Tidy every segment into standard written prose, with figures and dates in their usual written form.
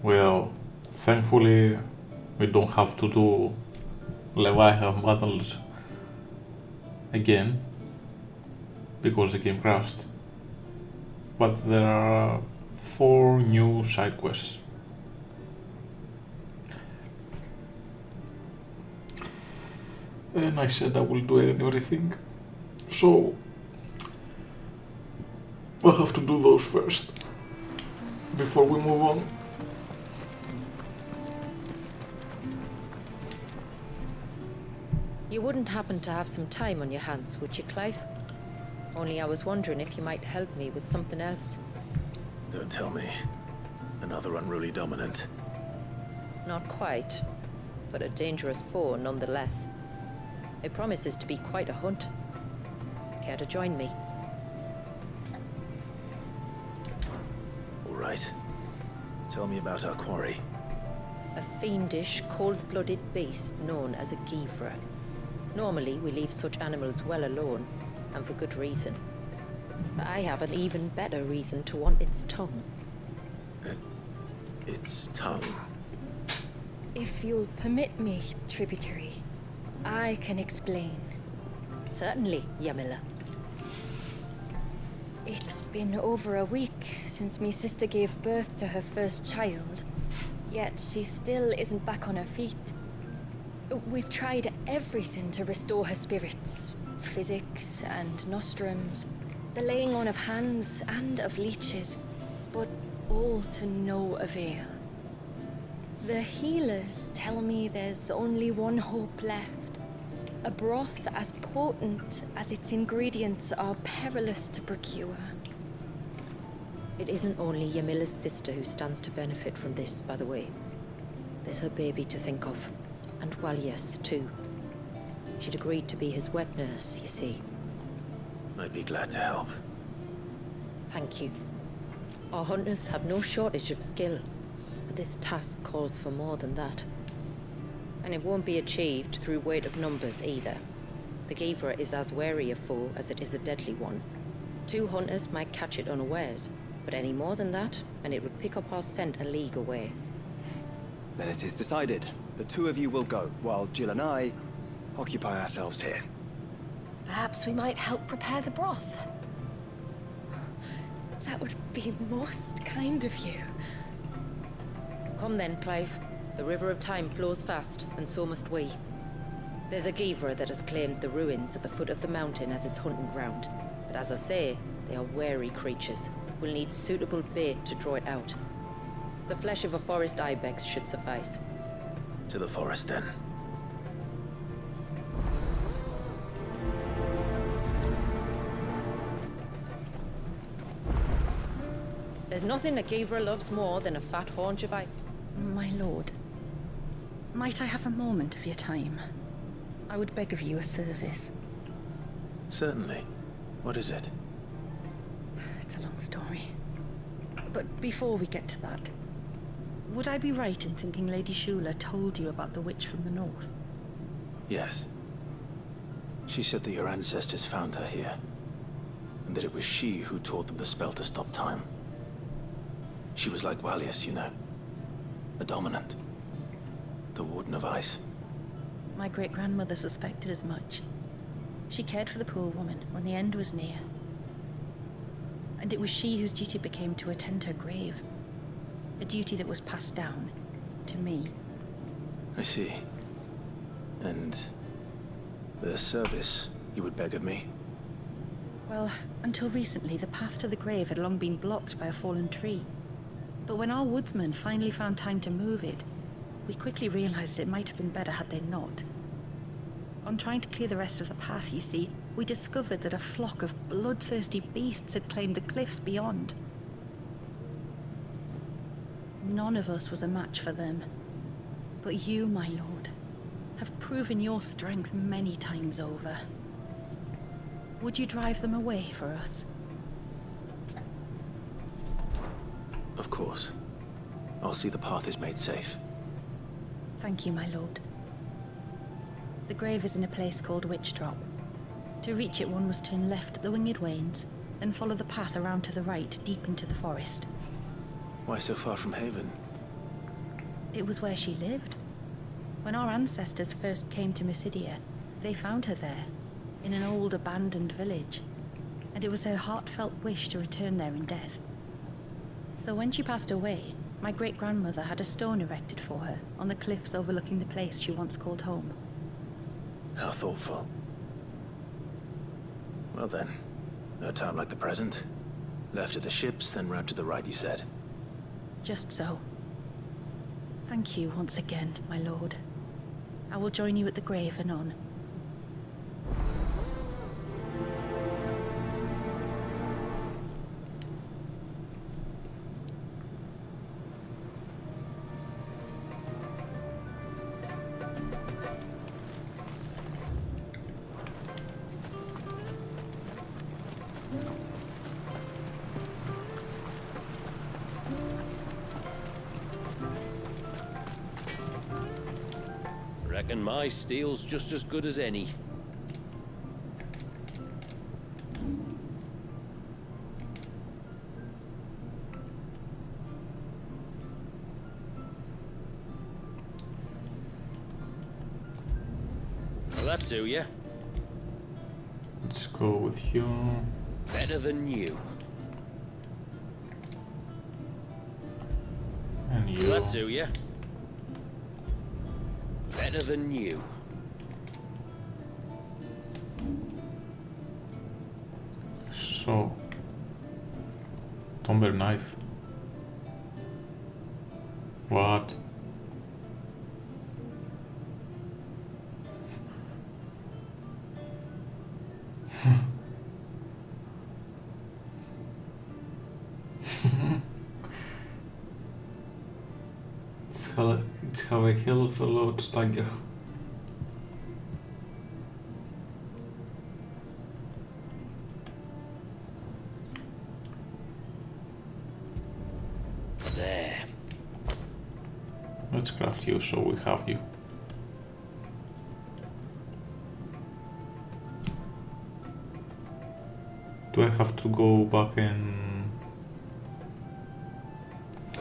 Well, thankfully we don't have to do Leviathan battles again because the game crashed. But there are 4 new side quests. And I said I will do everything, so I have to do those first before we move on. You wouldn't happen to have some time on your hands, would you, Clive? Only I was wondering if you might help me with something else. Don't tell me. Another unruly dominant. Not quite, but a dangerous foe nonetheless. It promises to be quite a hunt. Care to join me? All right. Tell me about our quarry. A fiendish, cold-blooded beast known as a Givra. Normally, we leave such animals well alone, and for good reason. But I have an even better reason to want its tongue. Its tongue. If you'll permit me, tributary, I can explain. Certainly, Yamila. It's been over a week since me sister gave birth to her first child, yet she still isn't back on her feet. We've tried everything to restore her spirits. Physics and nostrums, the laying on of hands and of leeches, but all to no avail. The healers tell me there's only one hope left. A broth as potent as its ingredients are perilous to procure. It isn't only Yamila's sister who stands to benefit from this, by the way. There's her baby to think of. And Walias, too. She'd agreed to be his wet nurse, you see. I'd be glad to help. Thank you. Our hunters have no shortage of skill, but this task calls for more than that. And it won't be achieved through weight of numbers either. The Givra is as wary a foe as it is a deadly one. 2 hunters might catch it unawares, but any more than that, and it would pick up our scent a league away. Then it is decided. The 2 of you will go, while Jill and I occupy ourselves here. Perhaps we might help prepare the broth. That would be most kind of you. Come then, Clive. The river of time flows fast, and so must we. There's a Givra that has claimed the ruins at the foot of the mountain as its hunting ground. But as I say, they are wary creatures. We'll need suitable bait to draw it out. The flesh of a forest ibex should suffice. To the forest, then. There's nothing a Givra loves more than a fat haunch of ice. My lord, might I have a moment of your time? I would beg of you a service. Certainly. What is it? It's a long story. But before we get to that, would I be right in thinking Lady Shula told you about the witch from the north? Yes. She said that your ancestors found her here, and that it was she who taught them the spell to stop time. She was like Walias, you know. A dominant. The Warden of Ice. My great-grandmother suspected as much. She cared for the poor woman when the end was near. And it was she whose duty became to attend her grave. A duty that was passed down to me. I see. And the service you would beg of me? Well, until recently, the path to the grave had long been blocked by a fallen tree. But when our woodsmen finally found time to move it, we quickly realized it might have been better had they not. On trying to clear the rest of the path, you see, we discovered that a flock of bloodthirsty beasts had claimed the cliffs beyond. None of us was a match for them. But you, my lord, have proven your strength many times over. Would you drive them away for us? Of course. I'll see the path is made safe. Thank you, my lord. The grave is in a place called Witch Drop. To reach it, one must turn left at the Winged Wains, then follow the path around to the right, deep into the forest. Why so far from Haven? It was where she lived. When our ancestors first came to Mysidia, they found her there, in an old abandoned village. And it was her heartfelt wish to return there in death. So when she passed away, my great-grandmother had a stone erected for her on the cliffs overlooking the place she once called home. How thoughtful. Well then, no time like the present. Left at the ships, then round to the right, you said. Just so. Thank you once again, my lord. I will join you at the grave anon. Reckon my steel's just as good as any. Will that do ya? Let's go with you. Better than you. And you. Will that do ya? Better than you. So, Tomber knife. What? It's how I killed the Lord Stagger. There. Let's craft you so we have you. Do I have to go back and...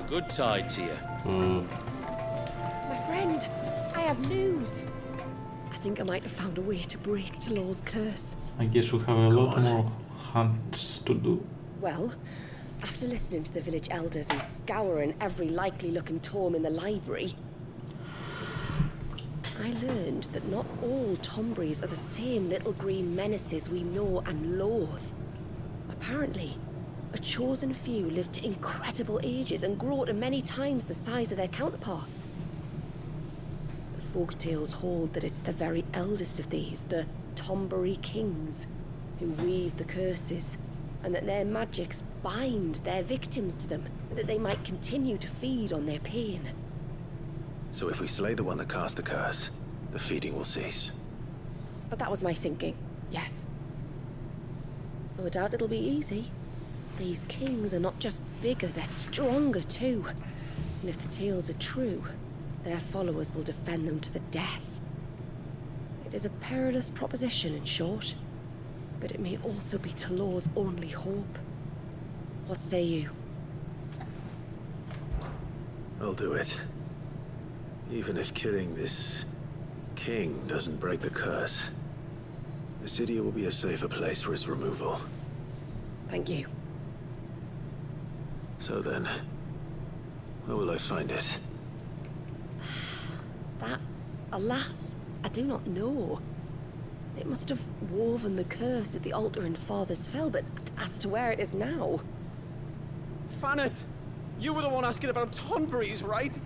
Good tide to you. My friend, I have news. I think I might have found a way to break Delor's curse. I guess we have a lot more hunts to do. Well, after listening to the village elders and scouring every likely-looking tome in the library, I learned that not all Tombries are the same little green menaces we know and loathe. Apparently, a chosen few live to incredible ages and grow to many times the size of their counterparts. The folktales hold that it's the very eldest of these, the Tombury kings, who weave the curses, and that their magics bind their victims to them, that they might continue to feed on their pain. So if we slay the one that cast the curse, the feeding will cease. But that was my thinking, yes. Though I doubt it'll be easy. These kings are not just bigger, they're stronger too. And if the tales are true, their followers will defend them to the death. It is a perilous proposition, in short. But it may also be Delor's only hope. What say you? I'll do it. Even if killing this king doesn't break the curse, Mysidia will be a safer place for its removal. Thank you. So then, where will I find it? That, alas, I do not know. It must have woven the curse at the altar in Father's Fell, but as to where it is now... Fanet! You were the one asking about Tonberries, right?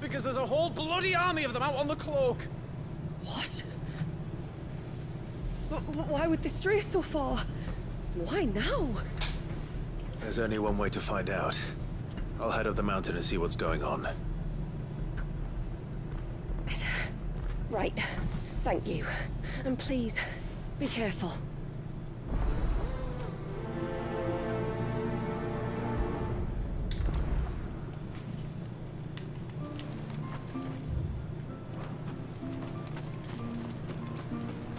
Because there's a whole bloody army of them out on the cloak. What? But why would they stray so far? Why now? There's only one way to find out. I'll head up the mountain and see what's going on. Right. Thank you. And please, be careful.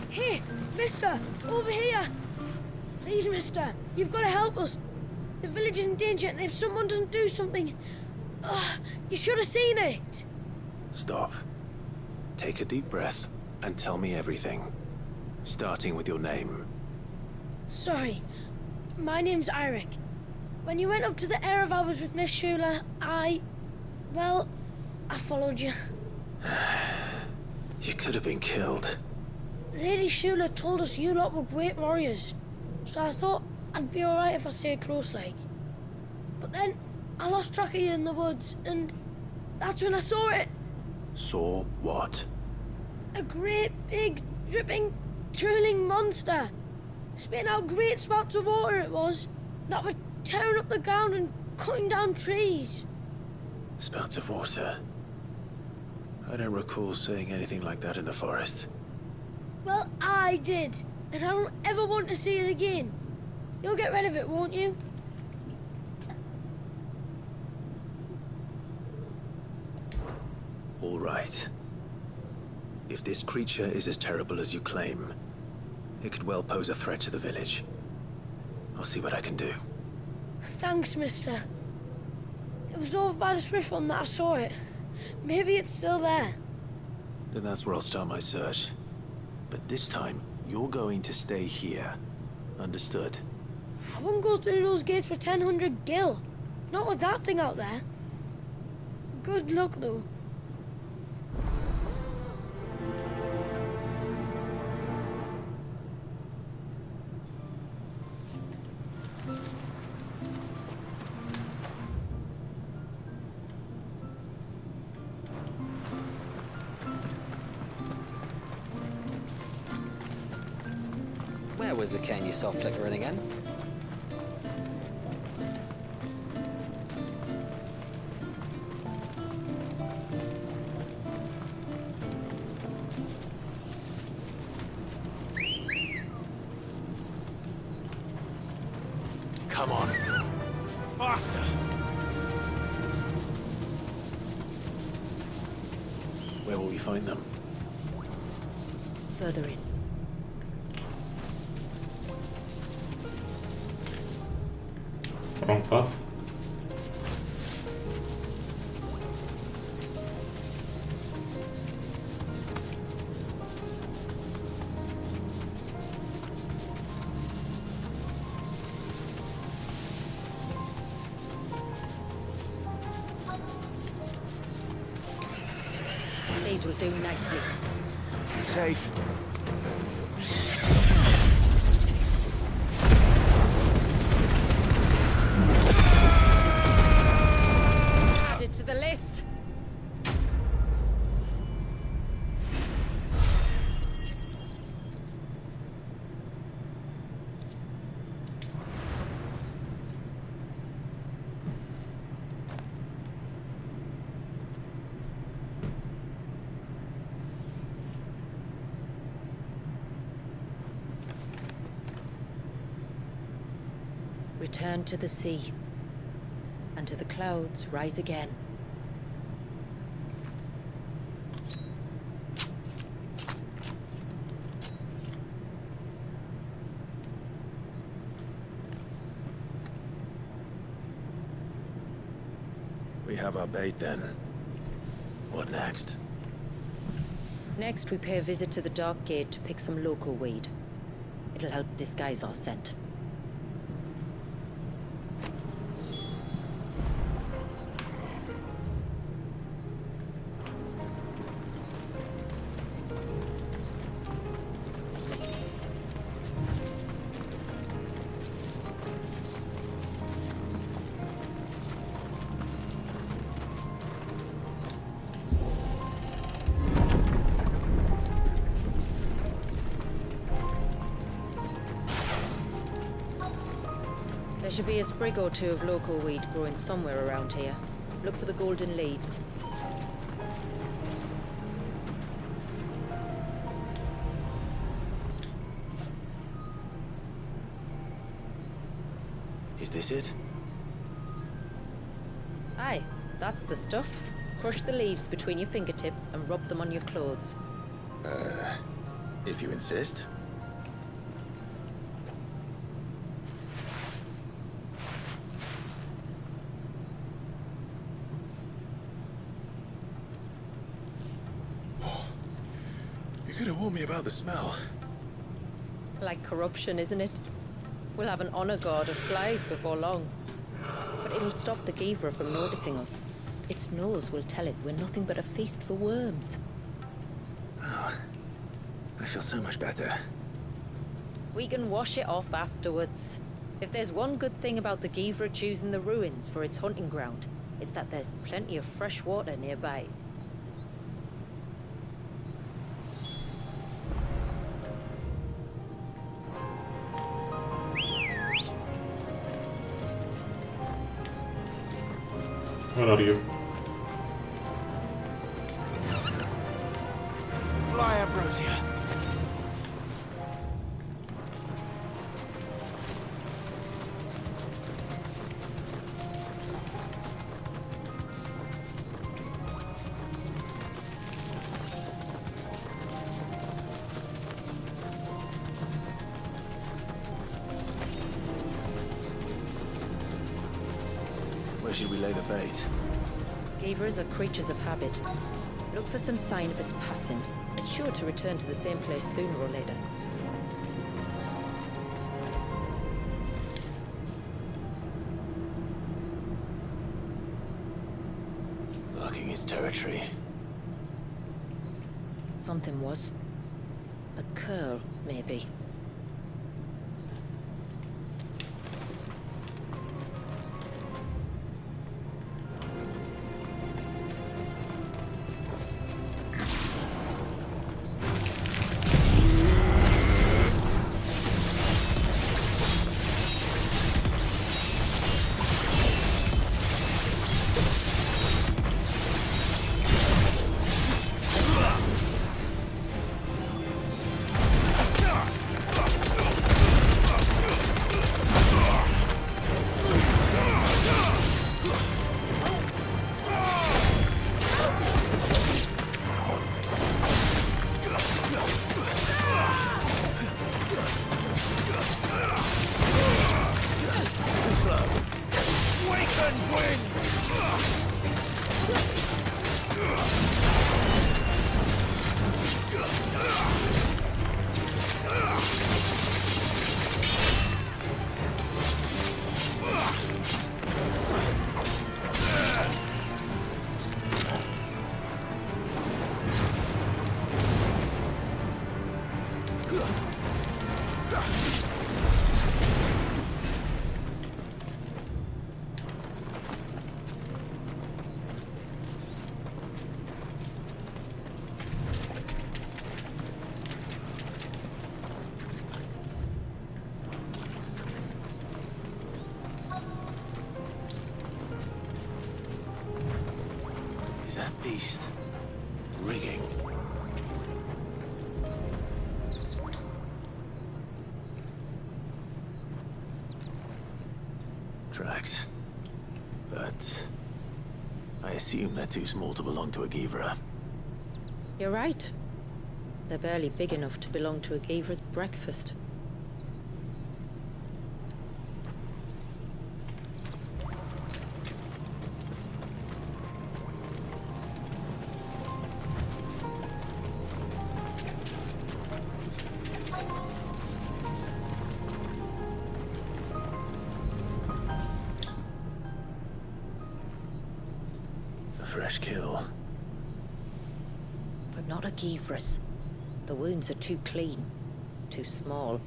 Hey, mister! Over here! Please, mister, you've got to help us. The village is in danger, and if someone doesn't do something, You should have seen it! Stop. Take a deep breath and tell me everything. Starting with your name. Sorry. My name's Eirik. When you went up to the Ereval with Miss Shula, well, I followed you. You could have been killed. Lady Shula told us you lot were great warriors, so I thought I'd be alright if I stayed close like. But then, I lost track of you in the woods, and that's when I saw it. Saw what? A great, big, dripping, drooling monster. Spitting out great spouts of water it was, that were tearing up the ground and cutting down trees. Spouts of water. I don't recall seeing anything like that in the forest. Well, I did, and I don't ever want to see it again. You'll get rid of it, won't you? All right. If this creature is as terrible as you claim, it could well pose a threat to the village. I'll see what I can do. Thanks, mister. It was over by the Swift one that I saw it. Maybe it's still there. Then that's where I'll start my search. But this time, you're going to stay here. Understood? I wouldn't go through those gates for 1000 gil. Not with that thing out there. Good luck, though. Where was the cane you saw flickering again? Come on. Faster! Where will we find them? Further in. Wrong path. These will do nicely. Safe. Added to the list. Return to the sea, and to the clouds rise again. We have our bait then. What next? Next, we pay a visit to the Dark Gate to pick some local weed. It'll help disguise our scent. There should be a sprig or two of local weed growing somewhere around here. Look for the golden leaves. Is this it? Aye, that's the stuff. Crush the leaves between your fingertips and rub them on your clothes. If you insist. me about the smell. Like corruption, isn't it? We'll have an honor guard of flies before long. But it'll stop the Givra from noticing us. Its nose will tell it we're nothing but a feast for worms. Oh, I feel so much better. We can wash it off afterwards. If there's one good thing about the Givra choosing the ruins for its hunting ground, it's that there's plenty of fresh water nearby. Where are you? Fly, Ambrosia. Where should we lay the bait? Givras are creatures of habit. Look for some sign of its passing. It's sure to return to the same place sooner or later. Marking its territory. Something was. A curl, maybe. Is that beast rigging? Tracks. But I assume they're too small to belong to a Givra. You're right. They're barely big enough to belong to a Givra's breakfast. A fresh kill. But not a Givra's. The wounds are too clean, too small.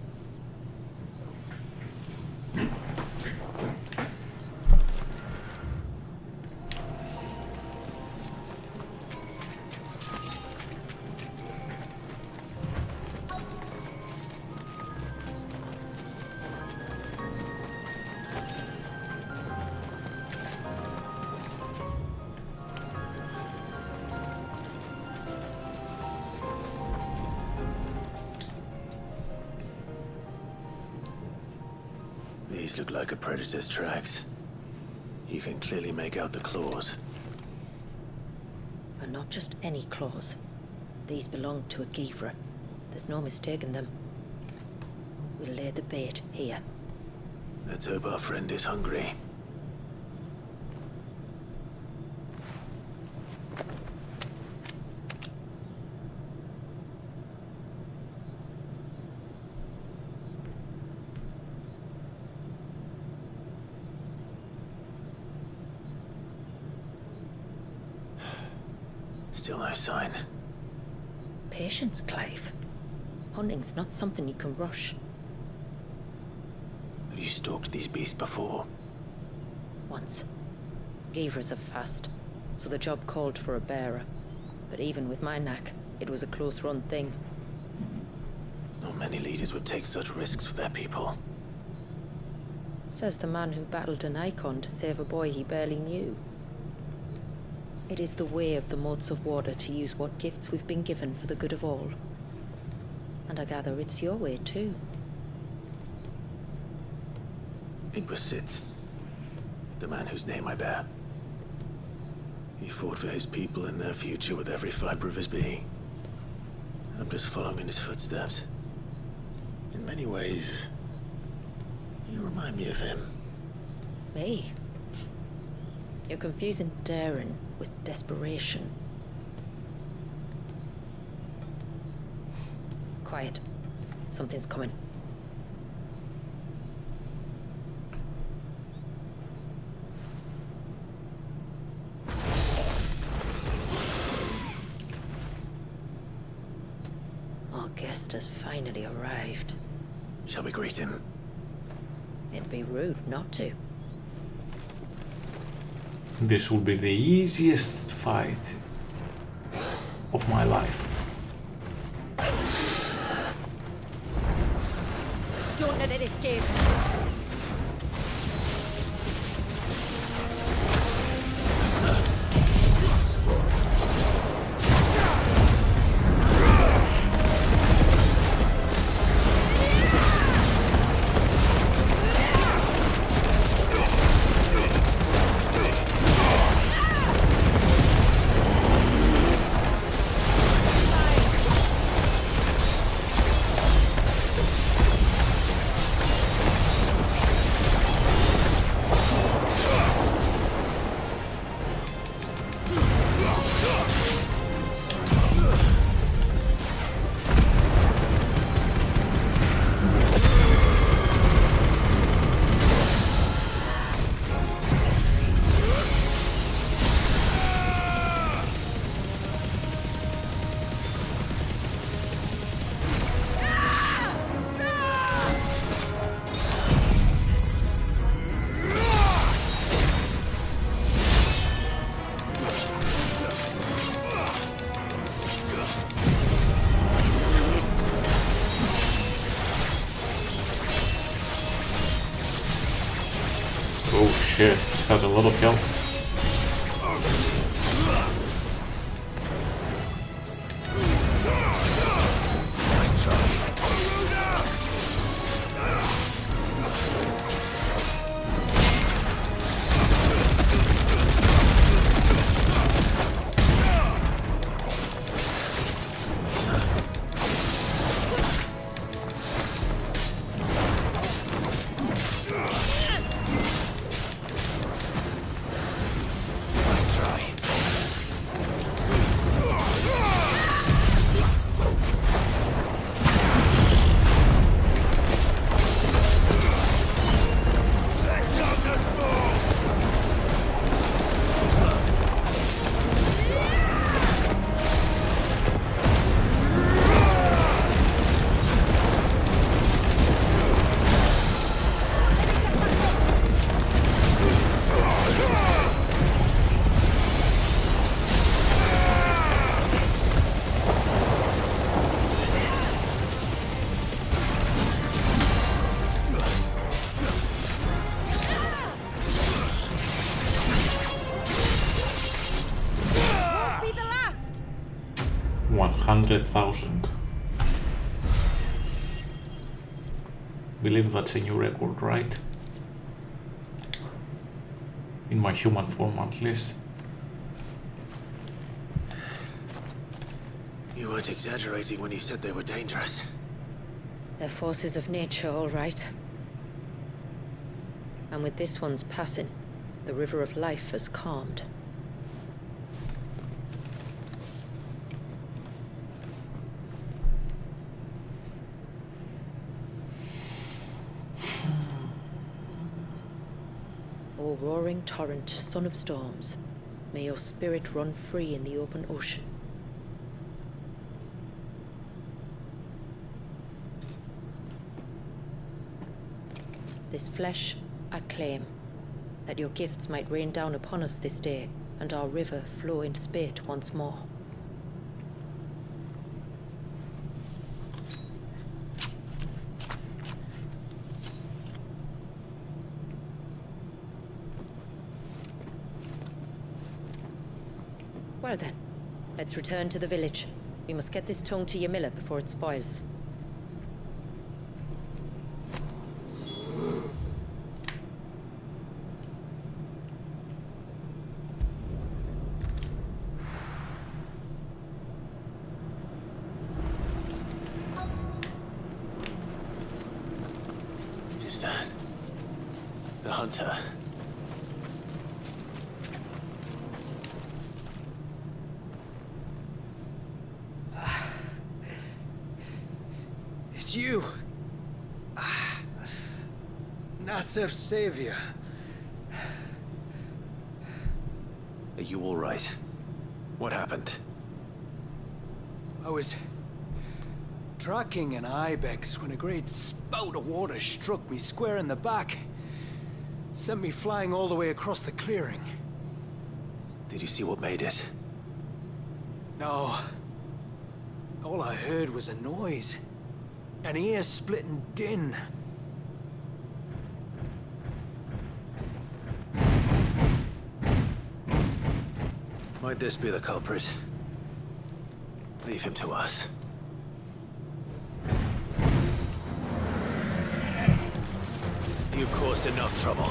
These look like a predator's tracks. You can clearly make out the claws. And not just any claws. These belong to a Givra. There's no mistaking them. We'll lay the bait here. Let's hope our friend is hungry. Still no sign. Patience, Clive. Hunting's not something you can rush. Have you stalked these beasts before? Once. Geevers are fast, so the job called for a bearer. But even with my knack, it was a close-run thing. Not many leaders would take such risks for their people. Says the man who battled an icon to save a boy he barely knew. It is the way of the moats of water to use what gifts we've been given for the good of all. And I gather it's your way too. It was Sid, the man whose name I bear. He fought for his people and their future with every fiber of his being. I'm just following in his footsteps. In many ways, you remind me of him. Me? You're confusing daring with desperation. Quiet. Something's coming. Our guest has finally arrived. Shall we greet him? It'd be rude not to. This will be the easiest fight of my life. Don't let it escape. Shit, this has a lot of health. Won't be the last. 100,000. Believe that's a new record, right? In my human form, at least. You weren't exaggerating when you said they were dangerous. They're forces of nature, all right. And with this one's passing, the river of life has calmed. O roaring torrent, son of storms, may your spirit run free in the open ocean. This flesh I claim, that your gifts might rain down upon us this day, and our river flow in spate once more. Well then, let's return to the village. We must get this tongue to Yamila before it spoils. Is that the hunter? It's you. Nasef's savior. Are you all right? What happened? I was tracking an ibex when a great spout of water struck me square in the back. Sent me flying all the way across the clearing. Did you see what made it? No. All I heard was a noise. An ear-splitting din. Might this be the culprit? Leave him to us. You've caused enough trouble.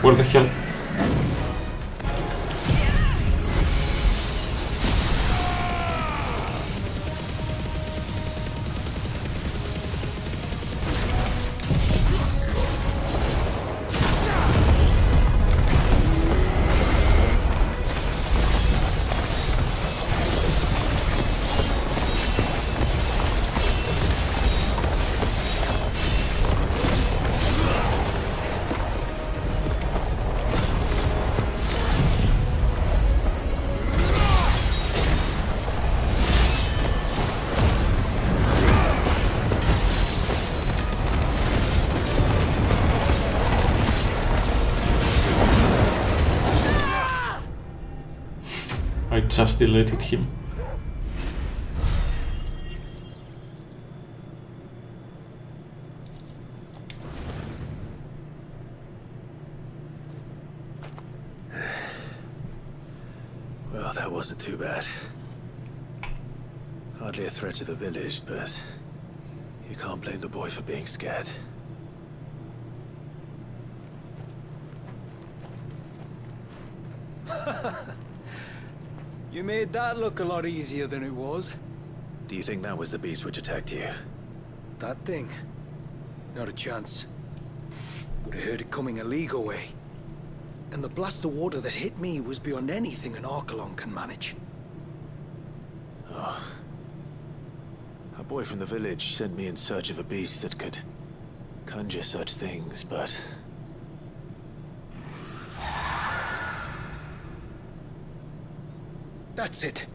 Where the hell? I just deleted him. Well, that wasn't too bad. Hardly a threat to the village, but you can't blame the boy for being scared. You made that look a lot easier than it was. Do you think that was the beast which attacked you? That thing? Not a chance. Would have heard it coming a league away. And the blast of water that hit me was beyond anything an Archelon can manage. Oh. A boy from the village sent me in search of a beast that could conjure such things, but... That's it.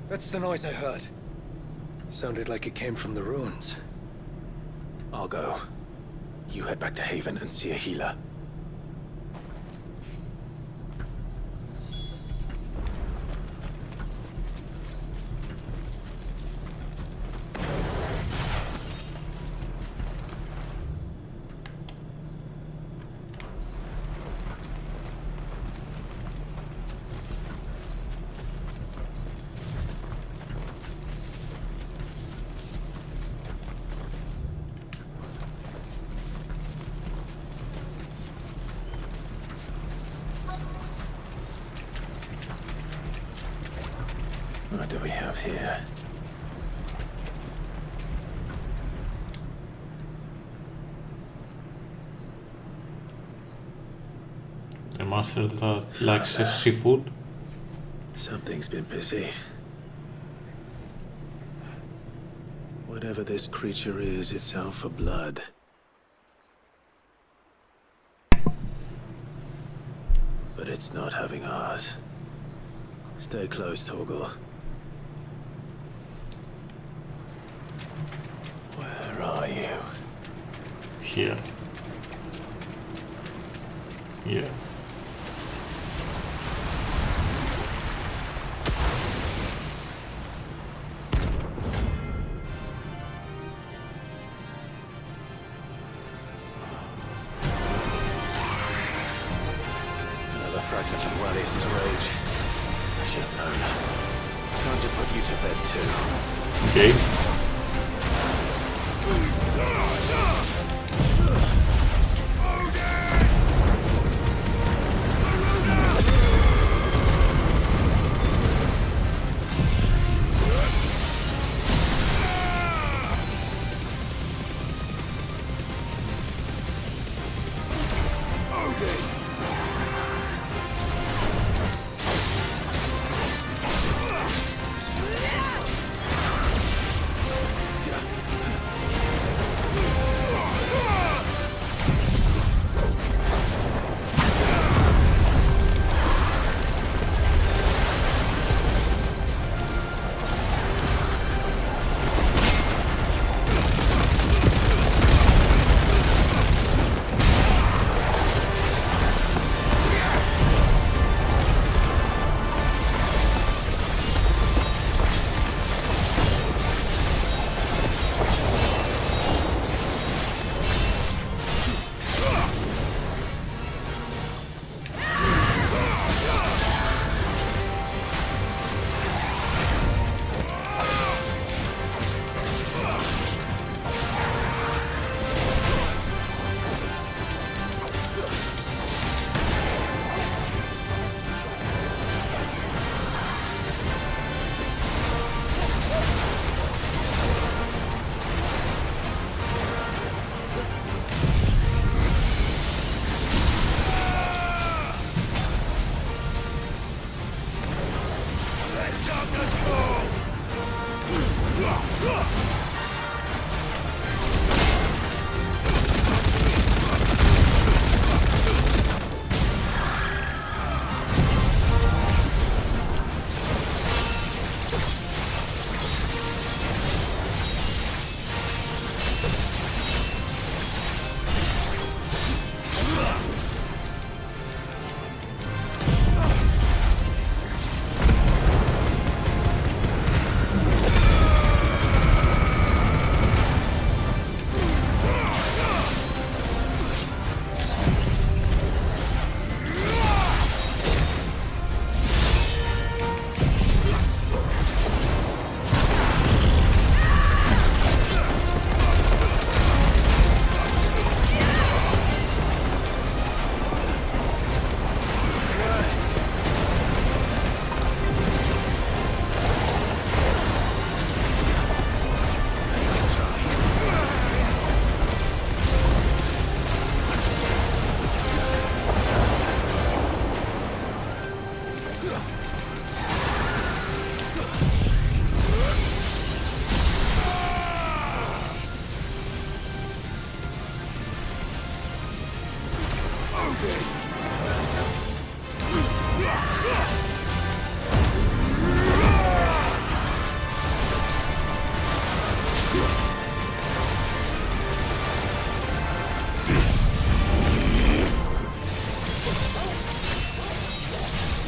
That's the noise I heard. Sounded like it came from the ruins. I'll go. You head back to Haven and see a healer. What do we have here? A monster that likes seafood. Something's been busy. Whatever this creature is, it's out for blood. But it's not having ours. Stay close, Torgal. Where are you? Here. Yeah. Another fragment of Wallius's rage. I should have known. Time to put you to bed too. Okay.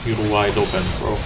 You're wide open, bro.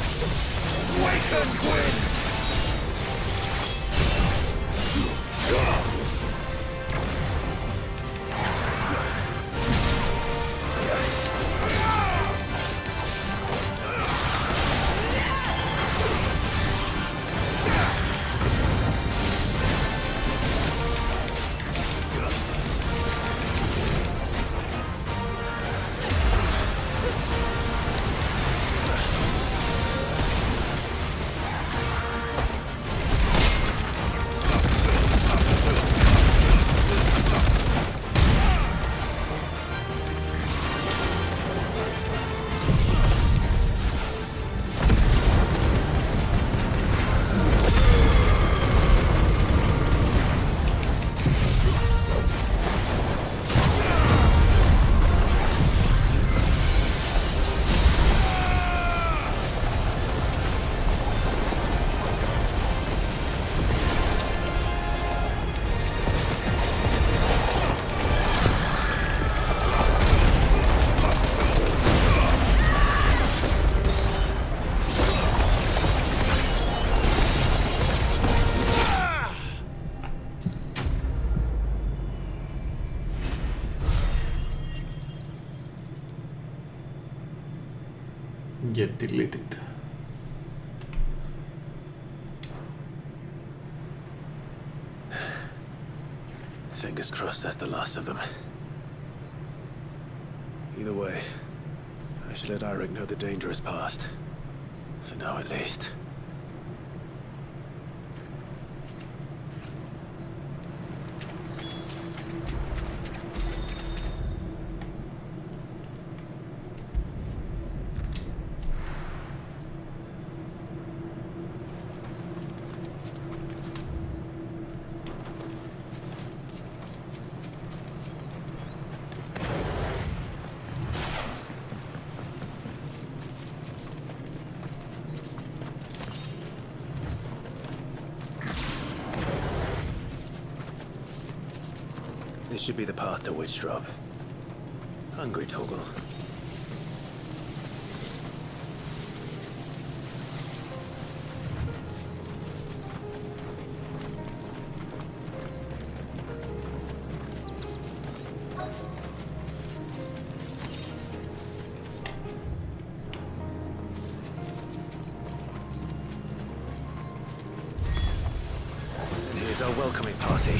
get deleted. Fingers crossed that's the last of them. Either way, I should let Eirik know the danger is past. For now, at least. This should be the path to Witchdrop. Hungry, Toggle. And here's our welcoming party.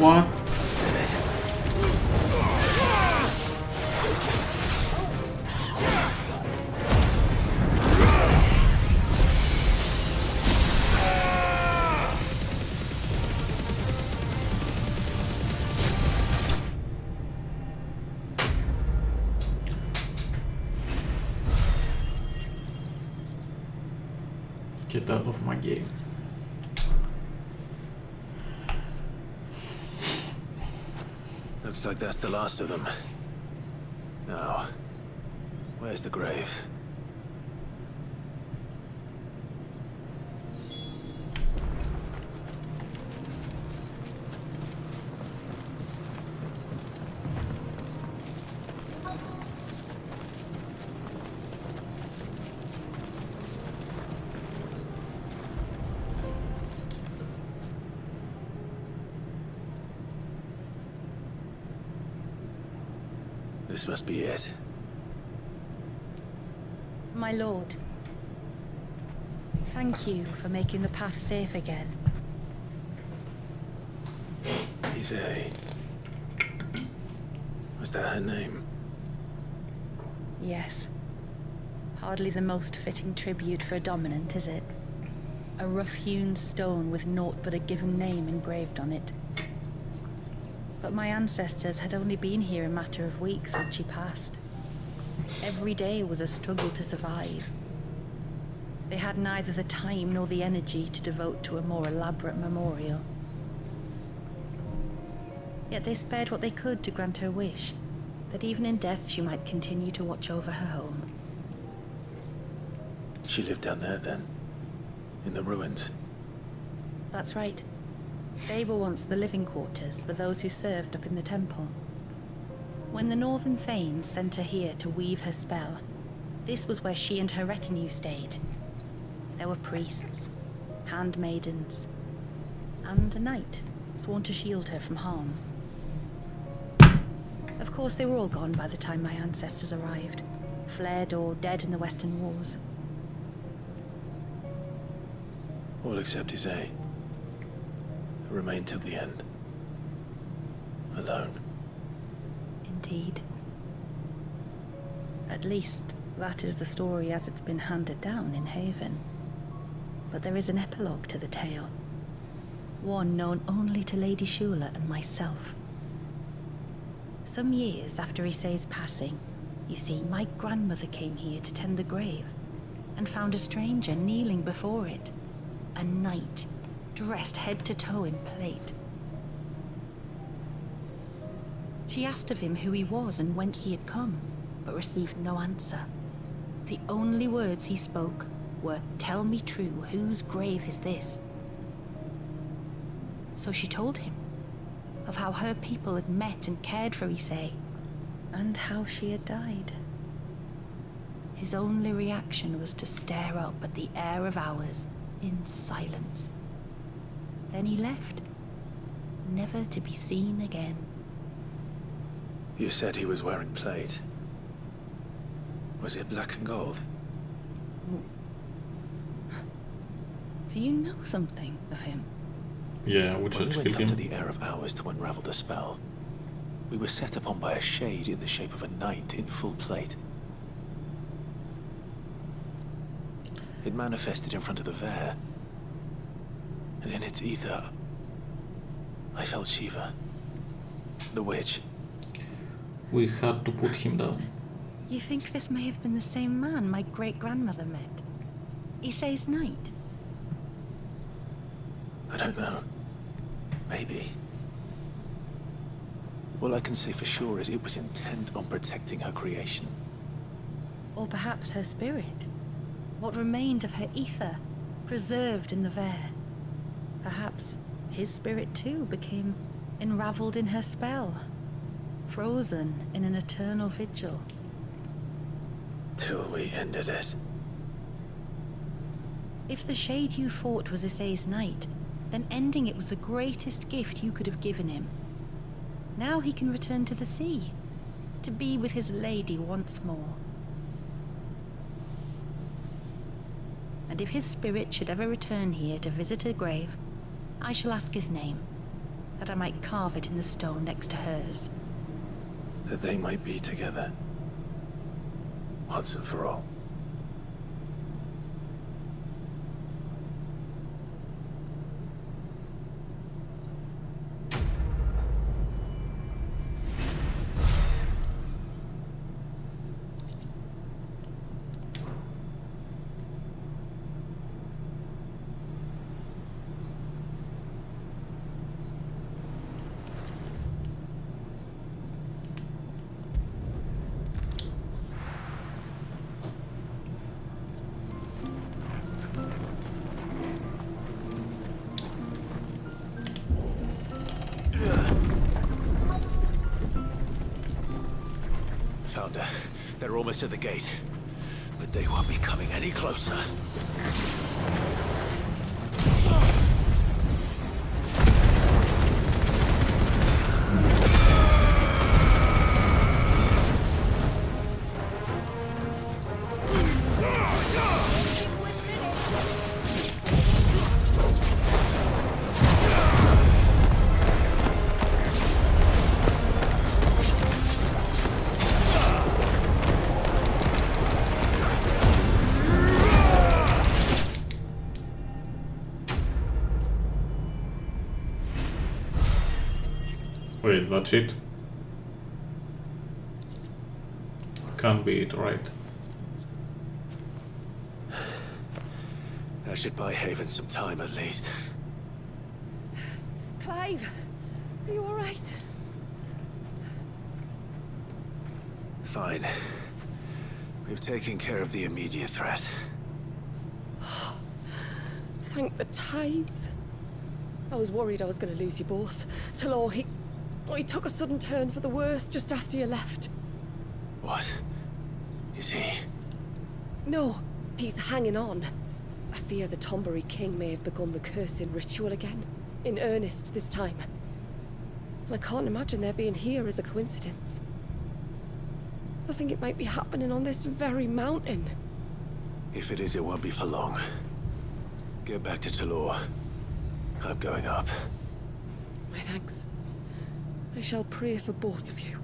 What? Get out of my game. Looks like that's the last of them. Now, where's the grave? This must be it. My lord, thank you for making the path safe again. Easy. Was that her name? Yes. Hardly the most fitting tribute for a dominant, is it? A rough-hewn stone with naught but a given name engraved on it. But my ancestors had only been here a matter of weeks when she passed. Every day was a struggle to survive. They had neither the time nor the energy to devote to a more elaborate memorial. Yet they spared what they could to grant her wish, that even in death she might continue to watch over her home. She lived down there then? In the ruins? That's right. They were once the living quarters for those who served up in the temple. When the Northern Thanes sent her here to weave her spell, this was where she and her retinue stayed. There were priests, handmaidens, and a knight sworn to shield her from harm. Of course, they were all gone by the time my ancestors arrived, fled or dead in the Western Wars. All except Isay, who remained till the end. Alone. Indeed. At least, that is the story as it's been handed down in Haven. But there is an epilogue to the tale. One known only to Lady Shula and myself. Some years after Isay's passing, you see, my grandmother came here to tend the grave, and found a stranger kneeling before it. A knight, dressed head to toe in plate. She asked of him who he was and whence he had come, but received no answer. The only words he spoke were, "Tell me true, whose grave is this?" So she told him of how her people had met and cared for Isay, and how she had died. His only reaction was to stare up at the air of hours in silence. Then he left, never to be seen again. You said he was wearing plate. Was it black and gold? Do you know something of him? Yeah, we When just we killed went him. up to the Air of Hours to unravel the spell, we were set upon by a shade in the shape of a knight in full plate. It manifested in front of the Vare, and in its ether, I felt Shiva, the witch. We had to put him down. You think this may have been the same man my great-grandmother met? Isay's knight? I don't know. Maybe. All I can say for sure is it was intent on protecting her creation. Or perhaps her spirit? What remained of her ether, preserved in the Vare? Perhaps his spirit too became enraveled in her spell, frozen in an eternal vigil. Till we ended it. If the shade you fought was Isay's knight, then ending it was the greatest gift you could have given him. Now he can return to the sea, to be with his lady once more. And if his spirit should ever return here to visit her grave, I shall ask his name, that I might carve it in the stone next to hers. That they might be together. Once and for all. Found her. They're almost at the gate. But they won't be coming any closer. Wait, that's it? Can't be it, right? That should buy Haven some time at least. Clive, are you all right? Fine. We've taken care of the immediate threat. Thank the tides. I was worried I was going to lose you both. Talor, he took a sudden turn for the worse just after you left. What? Is he? No, he's hanging on. I fear the Tombury King may have begun the cursing ritual again. In earnest this time. And I can't imagine their being here as a coincidence. I think it might be happening on this very mountain. If it is, it won't be for long. Get back to Talor. I'm going up. My thanks. I shall pray for both of you.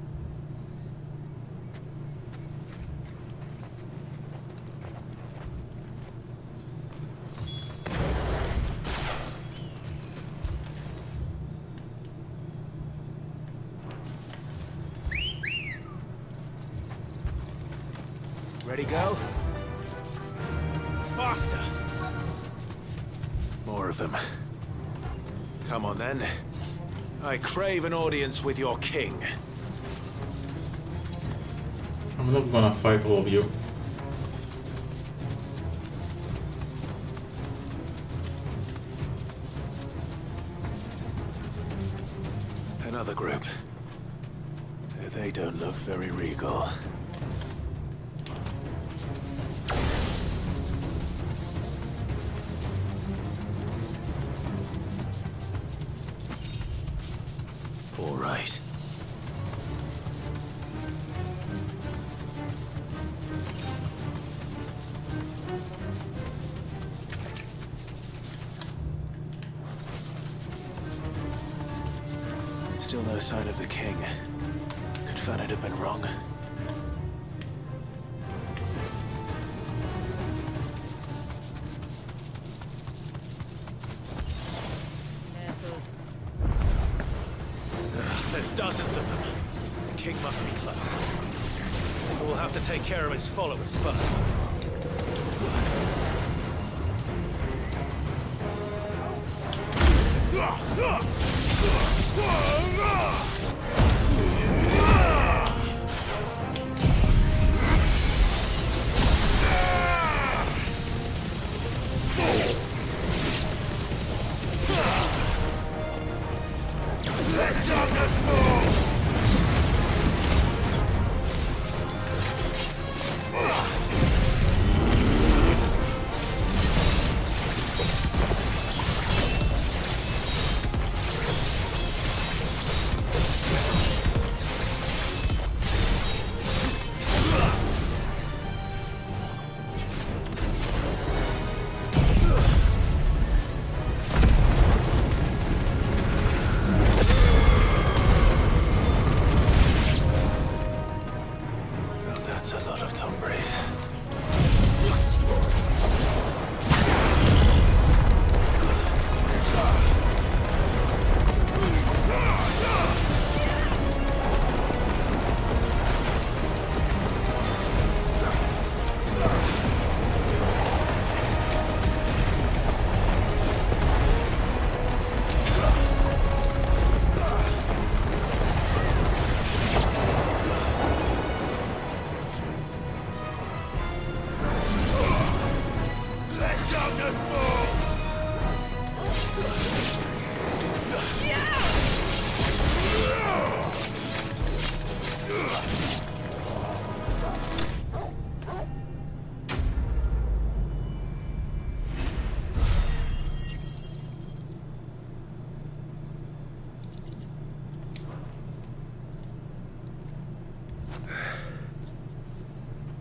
Ready, go? Faster! More of them. Come on, then. I crave an audience with your king. I'm not gonna fight all of you. Another group. They don't look very regal. All right. Still no sign of the king. Could Fanat have been wrong? There's dozens of them. The king must be close. We'll have to take care of his followers first.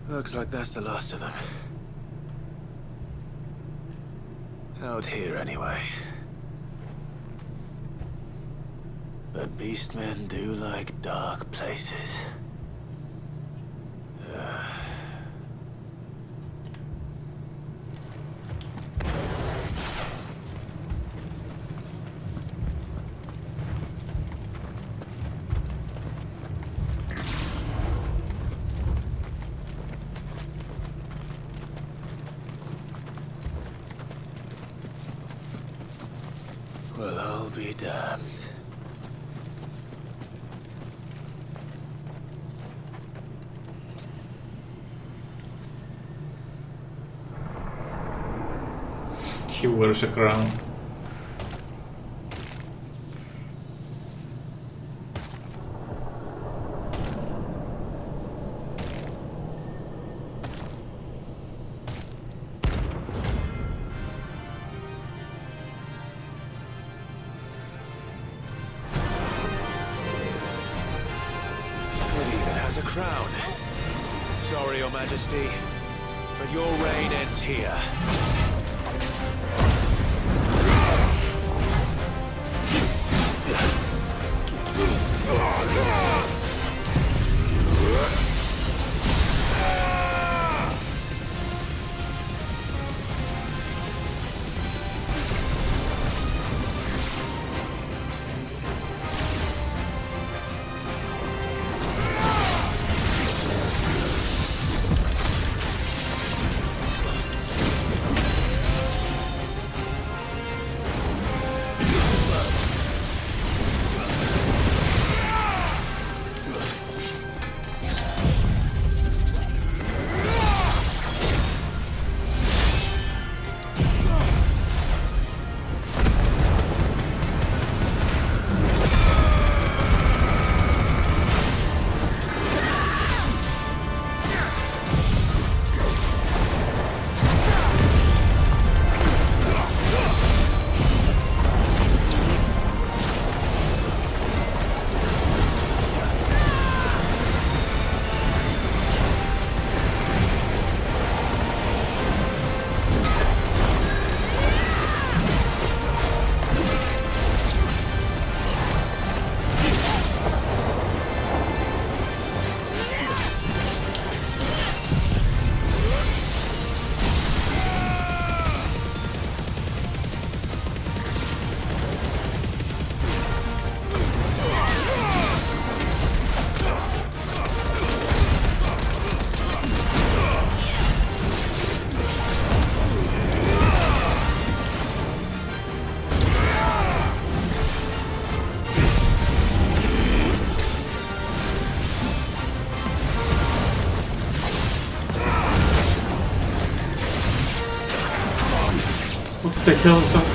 Looks like that's the last of them. Out here, anyway. But beastmen do like dark places. Well, I'll be damned. He wears a crown. It even has a crown. Sorry, Your Majesty, but your reign ends here. What the hell is that?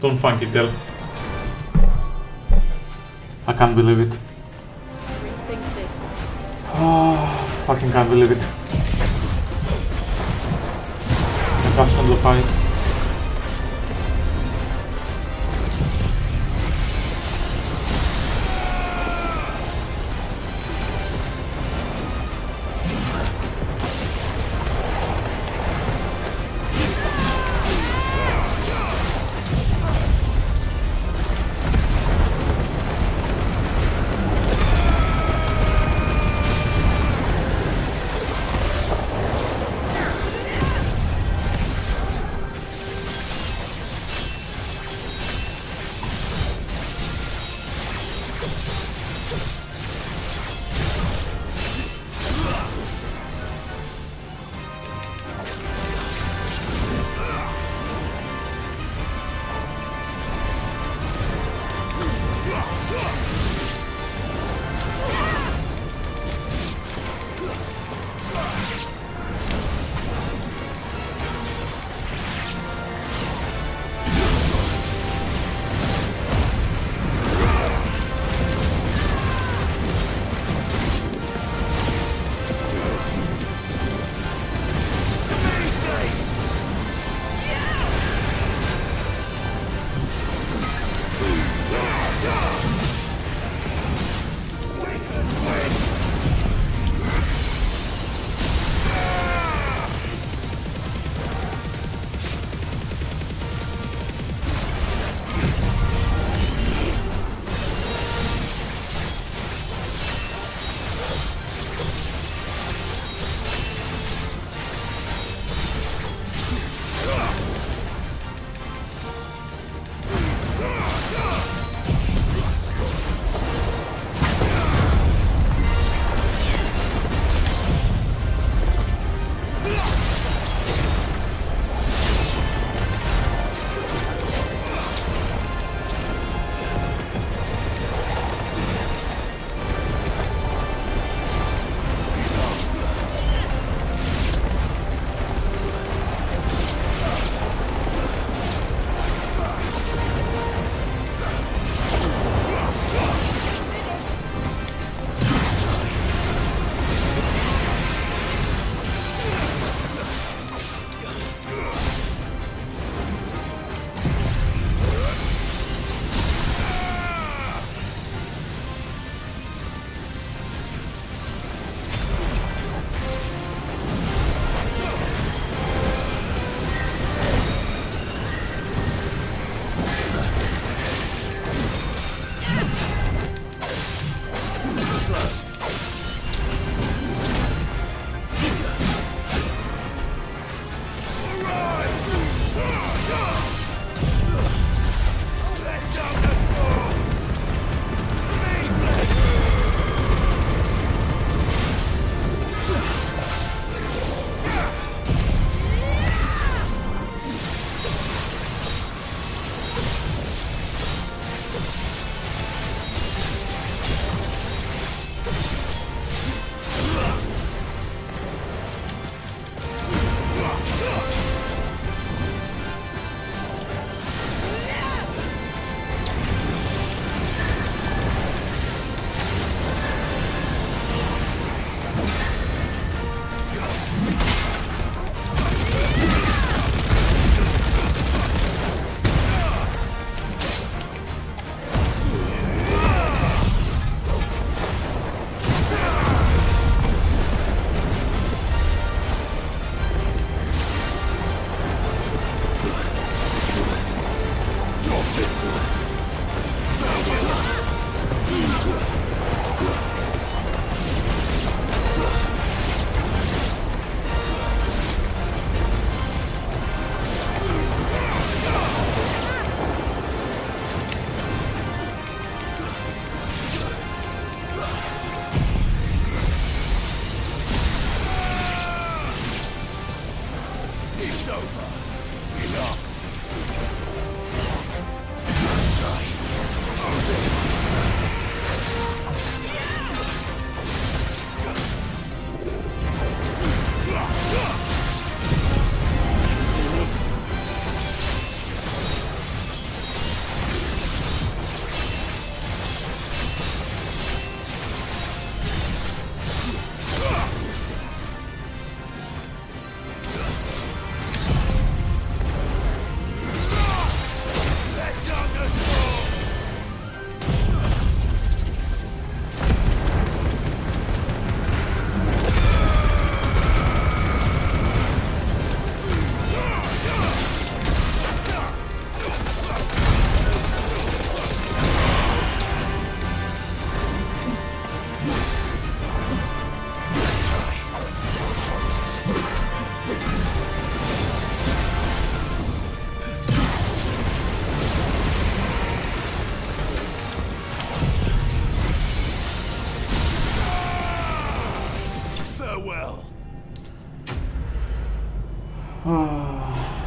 Don't funky tell. I can't believe it. Rethink this. Fucking can't believe it. I can't stand the fight.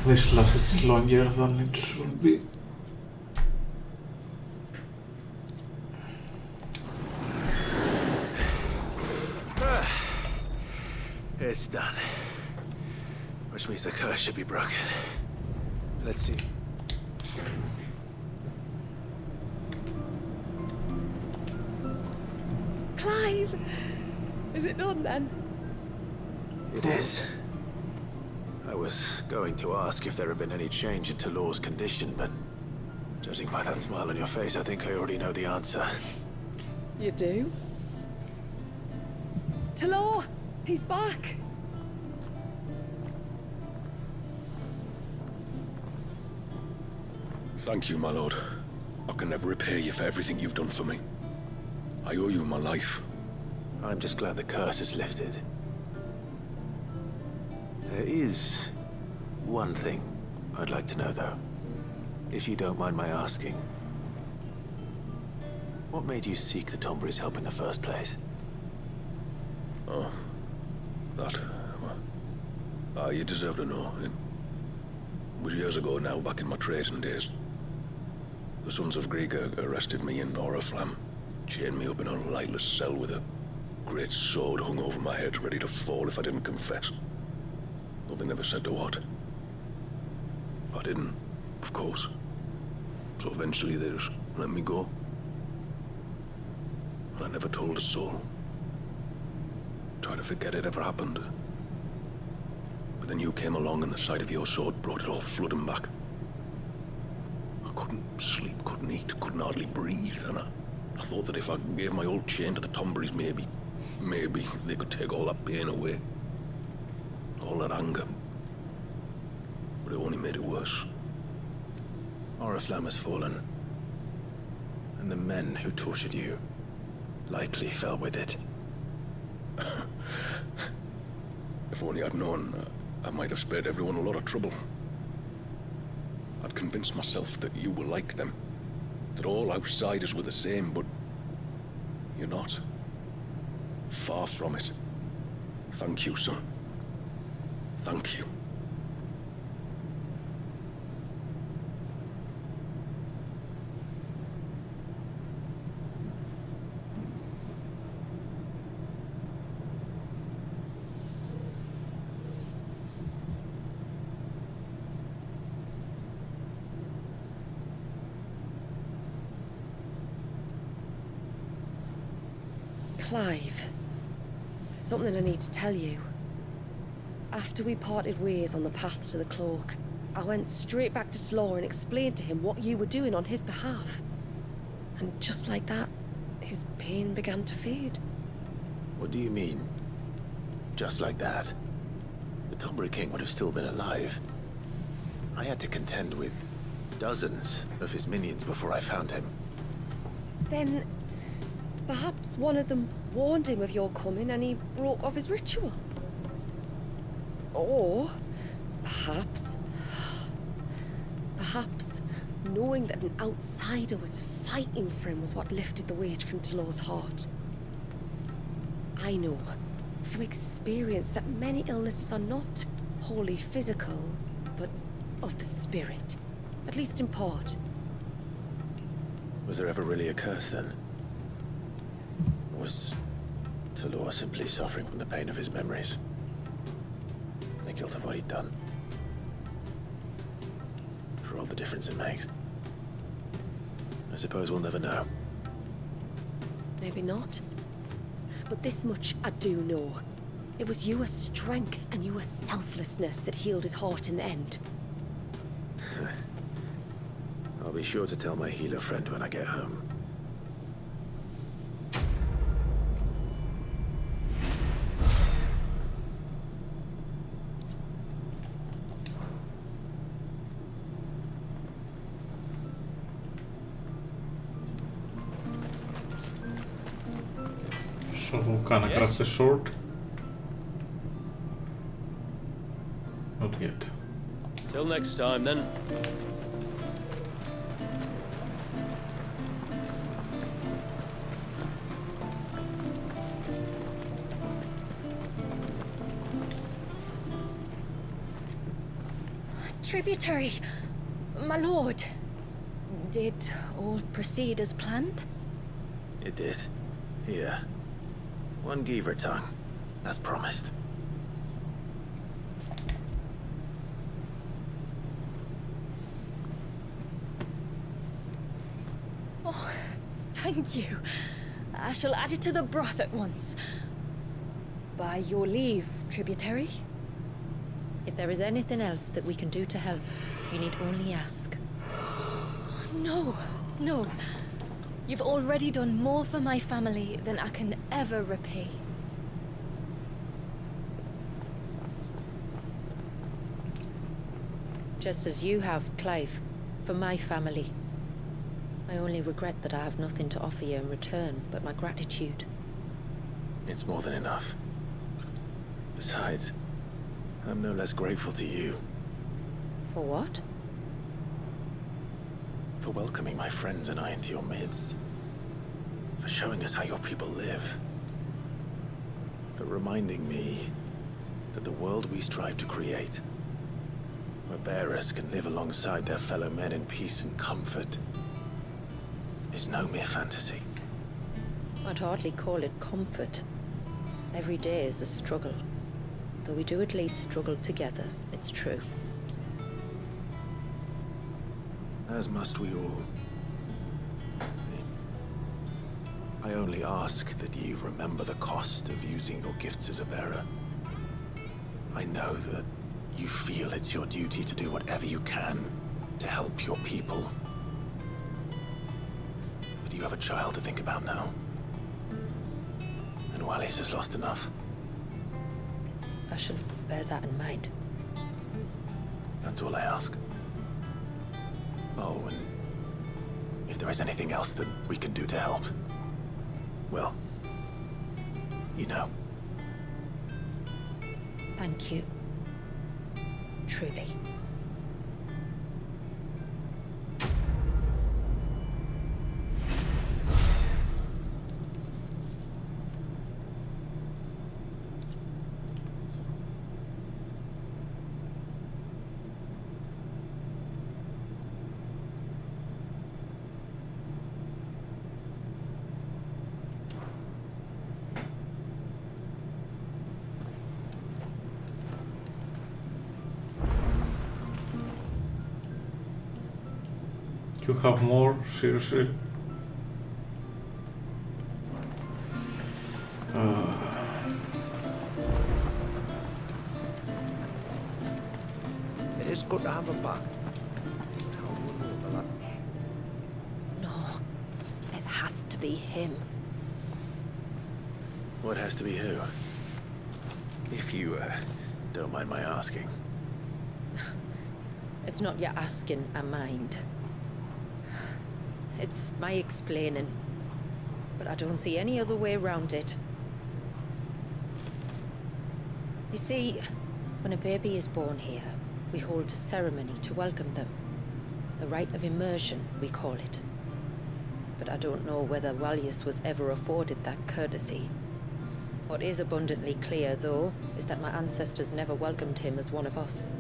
This lasted longer than it should be. It's done. Which means the curse should be broken. Let's see. Clive! Is it done then? It is. I was going to ask if there had been any change in Talor's condition, but judging by that smile on your face, I think I already know the answer. You do? Talor! He's back! Thank you, my lord. I can never repay you for everything you've done for me. I owe you my life. I'm just glad the curse is lifted. There is one thing I'd like to know, though. If you don't mind my asking. What made you seek the Tombry's help in the first place? Oh. That. Well, you deserve to know. It was years ago now, back in my trading days. The Sons of Griga arrested me in Oriflamme, chained me up in a lightless cell with a great sword hung over my head, ready to fall if I didn't confess. Though they never said to what. I didn't, of course. So eventually they just let me go. And I never told a soul. Tried to forget it ever happened. But then you came along and the sight of your sword brought it all flooding back. I couldn't sleep, couldn't eat, couldn't hardly breathe, and I thought that if I gave my old chain to the Tombrys, maybe they could take all that pain away. All that anger. But it only made it worse. Oriflamme has fallen. And the men who tortured you likely fell with it. If only I'd known, I might have spared everyone a lot of trouble. I'd convinced myself that you were like them. That all outsiders were the same, but you're not. Far from it. Thank you, son. Thank you. Clive, there's something I need to tell you. After we parted ways on the path to the cloak, I went straight back to Talor and explained to him what you were doing on his behalf. And just like that, his pain began to fade. What do you mean? Just like that? The Tombry King would have still been alive. I had to contend with dozens of his minions before I found him. Then, perhaps one of them warned him of your coming and he broke off his ritual. Or, perhaps knowing that an outsider was fighting for him was what lifted the weight from Talor's heart. I know, from experience, that many illnesses are not wholly physical, but of the spirit, at least in part. Was there ever really a curse then? Was Talor simply suffering from the pain of his memories? And the guilt of what he'd done? For all the difference it makes. I suppose we'll never know. Maybe not. But this much I do know. It was your strength and your selflessness that healed his heart in the end. I'll be sure to tell my healer friend when I get home. So can I grab the sword? Not yet. Till next time, then. Tributary, my lord. Did all proceed as planned? It did. Here. One Geaver tongue, as promised. Oh, thank you. I shall add it to the broth at once. By your leave, Tributary. If there is anything else that we can do to help, you need only ask. No, no. You've already done more for my family than I can ever repay. Just as you have, Clive, for my family. I only regret that I have nothing to offer you in return but my gratitude. It's more than enough. Besides, I'm no less grateful to you. For what? For welcoming my friends and I into your midst. For showing us how your people live. For reminding me that the world we strive to create, where bearers can live alongside their fellow men in peace and comfort, is no mere fantasy. I'd hardly call it comfort. Every day is a struggle. Though we do at least struggle together, it's true. As must we all. I only ask that you remember the cost of using your gifts as a bearer. I know that you feel it's your duty to do whatever you can to help your people. But you have a child to think about now. And Wallis has lost enough. I shall bear that in mind. That's all I ask. Oh, and if there is anything else that we can do to help, well, you know. Thank you. Truly. You have more? Seriously? It is good to have her back. No. It has to be him. What has to be who? If you, don't mind my asking. It's not your asking, I mind. It's my explaining. But I don't see any other way around it. You see, when a baby is born here, we hold a ceremony to welcome them. The rite of immersion, we call it. But I don't know whether Wallius was ever afforded that courtesy. What is abundantly clear, though, is that my ancestors never welcomed him as one of us.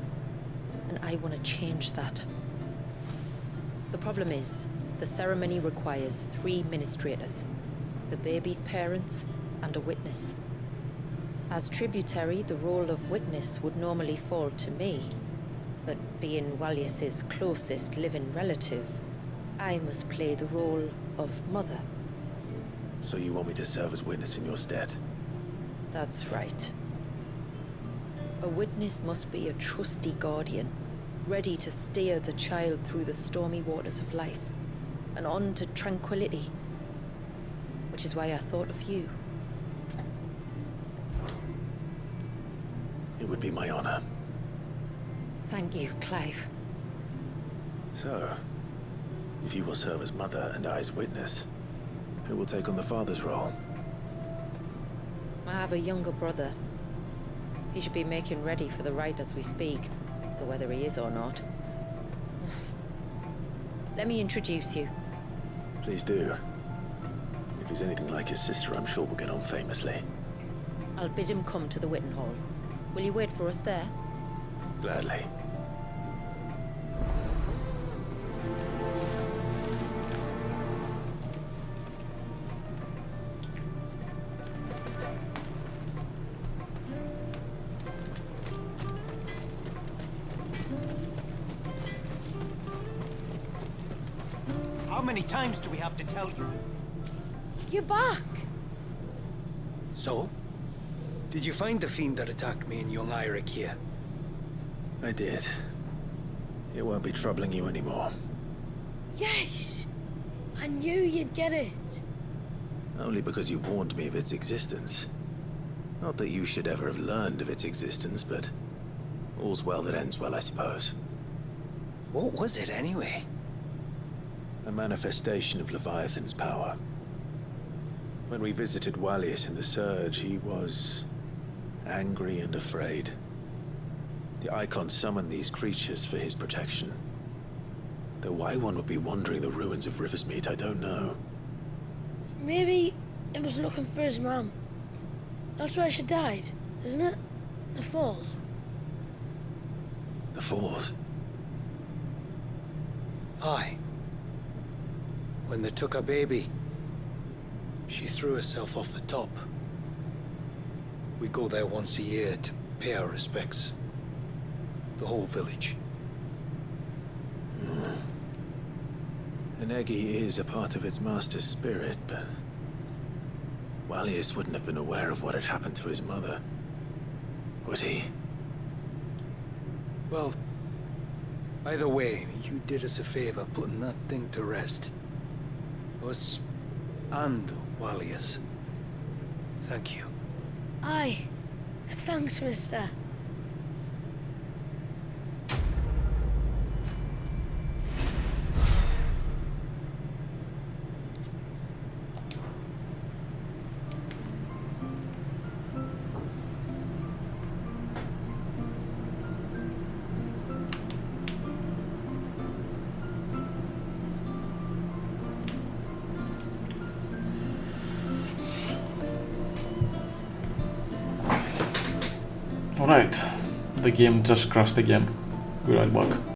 And I want to change that. The problem is, the ceremony requires 3 ministrators. The baby's parents and a witness. As tributary, the role of witness would normally fall to me. But being Wallius's closest living relative, I must play the role of mother. So you want me to serve as witness in your stead? That's right. A witness must be a trusty guardian, ready to steer the child through the stormy waters of life, and on to tranquility. Which is why I thought of you. It would be my honor. Thank you, Clive. So, if you will serve as mother and I as witness, who will take on the father's role? I have a younger brother. He should be making ready for the rite as we speak, though whether he is or not. Let me introduce you. Please do. If he's anything like his sister, I'm sure we'll get on famously. I'll bid him come to the Witten Hall. Will you wait for us there? Gladly. How many times do we have to tell you? You're back. So? Did you find the fiend that attacked me and young Eirik here? I did. It won't be troubling you anymore. Yes. I knew you'd get it. Only because you warned me of its existence. Not that you should ever have learned of its existence, but all's well that ends well, I suppose. What was it anyway? A manifestation of Leviathan's power. When we visited Wallius in the Surge, he was angry and afraid. The Icon summoned these creatures for his protection. Though why one would be wandering the ruins of Riversmeet, I don't know. Maybe it was looking for his mum. That's where she died, isn't it? The Falls. The Falls? Aye. When they took her baby, she threw herself off the top. We go there once a year to pay our respects. The whole village. An Eggy is a part of its master's spirit, but Wallius wouldn't have been aware of what had happened to his mother, would he? Well, either way, you did us a favor putting that thing to rest. Us and Wallius. Thank you. Aye. Thanks, mister. Alright, the game just crashed again. Be right back.